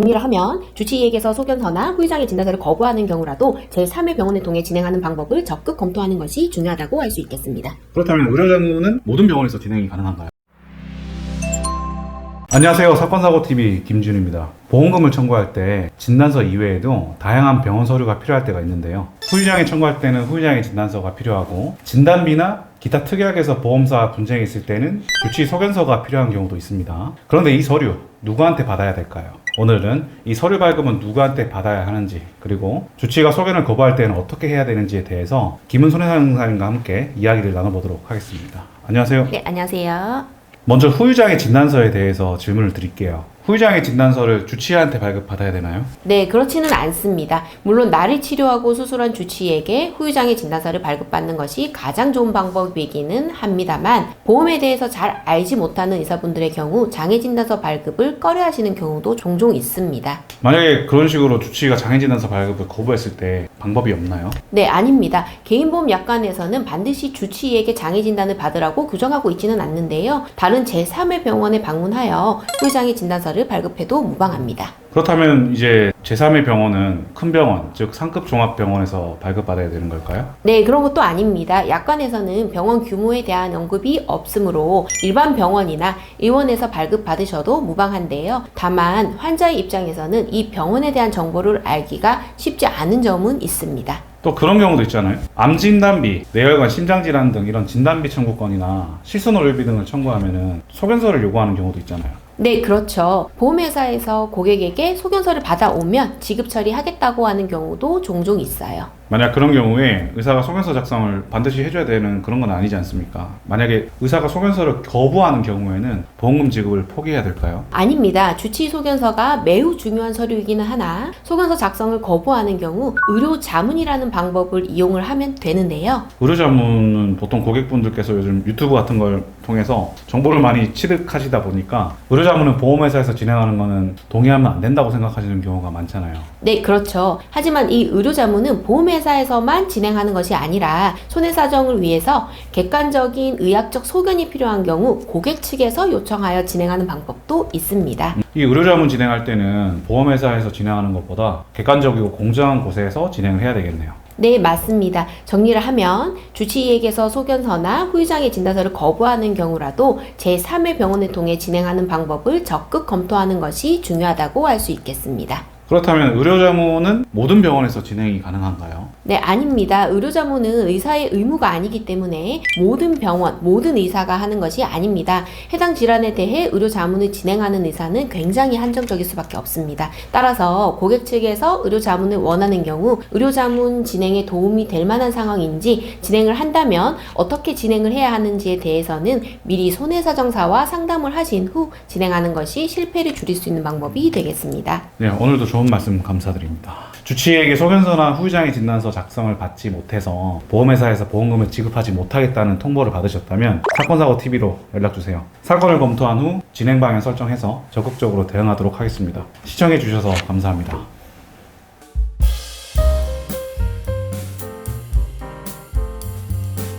정리를 하면 주치의에게서 소견서나 후유장애 진단서를 거부하는 경우라도 제3의 병원을 통해 진행하는 방법을 적극 검토하는 것이 중요하다고 할 수 있겠습니다. 그렇다면 의료자문은 모든 병원에서 진행이 가능한가요? 안녕하세요. 사건사고TV 김준입니다. 보험금을 청구할 때 진단서 이외에도 다양한 병원 서류가 필요할 때가 있는데요. 후유장애 청구할 때는 후유장애 진단서가 필요하고, 진단비나 기타 특약에서 보험사와 분쟁이 있을 때는 주치의 소견서가 필요한 경우도 있습니다. 그런데 이 서류 누구한테 받아야 될까요? 오늘은 이 서류 발급은 누구한테 받아야 하는지, 그리고 주치의가 소견을 거부할 때는 어떻게 해야 되는지에 대해서 김은 손해상담사님과 함께 이야기를 나눠보도록 하겠습니다. 안녕하세요. 네, 안녕하세요. 먼저 후유장애 진단서에 대해서 질문을 드릴게요. 후유장애 진단서를 주치의한테 발급받아야 되나요? 네, 그렇지는 않습니다. 물론 나를 치료하고 수술한 주치의에게 후유장애 진단서를 발급받는 것이 가장 좋은 방법이기는 합니다만, 보험에 대해서 잘 알지 못하는 의사분들의 경우 장애 진단서 발급을 꺼려하시는 경우도 종종 있습니다. 만약에 그런 식으로 주치의가 장애 진단서 발급을 거부했을 때 방법이 없나요? 네, 아닙니다. 개인보험 약관에서는 반드시 주치의에게 장애 진단을 받으라고 규정하고 있지는 않는데요. 다른 제3의 병원에 방문하여 후유장애 진단서를 발급해도 무방합니다. 그렇다면 이제 제3의 병원은 큰 병원, 즉 상급 종합병원에서 발급받아야 되는 걸까요? 네, 그런 것도 아닙니다. 약관에서는 병원 규모에 대한 언급이 없으므로 일반 병원이나 의원에서 발급받으셔도 무방한데요. 다만 환자의 입장에서는 이 병원에 대한 정보를 알기가 쉽지 않은 점은 있습니다. 또 그런 경우도 있잖아요. 암 진단비, 뇌혈관, 심장질환 등 이런 진단비 청구권이나 실손의료비 등을 청구하면은 소견서를 요구하는 경우도 있잖아요. 네, 그렇죠. 보험회사에서 고객에게 소견서를 받아오면 지급 처리하겠다고 하는 경우도 종종 있어요. 만약 그런 경우에 의사가 소견서 작성을 반드시 해줘야 되는 그런 건 아니지 않습니까? 만약에 의사가 소견서를 거부하는 경우에는 보험금 지급을 포기해야 될까요? 아닙니다. 주치의 소견서가 매우 중요한 서류이기는 하나 소견서 작성을 거부하는 경우 의료자문이라는 방법을 이용을 하면 되는데요. 의료자문은 보통 고객분들께서 요즘 유튜브 같은 걸 통해서 정보를 많이 취득하시다 보니까 의료자문은 보험회사에서 진행하는 거는 동의하면 안 된다고 생각하시는 경우가 많잖아요. 네, 그렇죠. 하지만 이 의료자문은 보험회사에서만 진행하는 것이 아니라 손해사정을 위해서 객관적인 의학적 소견이 필요한 경우 고객 측에서 요청하여 진행하는 방법도 있습니다. 이 의료자문 진행할 때는 보험회사에서 진행하는 것보다 객관적이고 공정한 곳에서 진행을 해야 되겠네요. 네, 맞습니다. 정리를 하면 주치의에게서 소견서나 후유장애 진단서를 거부하는 경우라도 제3의 병원을 통해 진행하는 방법을 적극 검토하는 것이 중요하다고 할 수 있겠습니다. 그렇다면 의료자문은 모든 병원에서 진행이 가능한가요? 네, 아닙니다. 의료자문은 의사의 의무가 아니기 때문에 모든 병원, 모든 의사가 하는 것이 아닙니다. 해당 질환에 대해 의료자문을 진행하는 의사는 굉장히 한정적일 수밖에 없습니다. 따라서 고객 측에서 의료자문을 원하는 경우 의료자문 진행에 도움이 될 만한 상황인지, 진행을 한다면 어떻게 진행을 해야 하는지에 대해서는 미리 손해사정사와 상담을 하신 후 진행하는 것이 실패를 줄일 수 있는 방법이 되겠습니다. 네, 오늘도 좋은 말씀 감사드립니다. 주치의에게 소견서나 후유장애 진단서 작성을 받지 못해서 보험회사에서 보험금을 지급하지 못하겠다는 통보를 받으셨다면 사건사고TV로 연락주세요. 사건을 검토한 후 진행 방향 설정해서 적극적으로 대응하도록 하겠습니다. 시청해주셔서 감사합니다.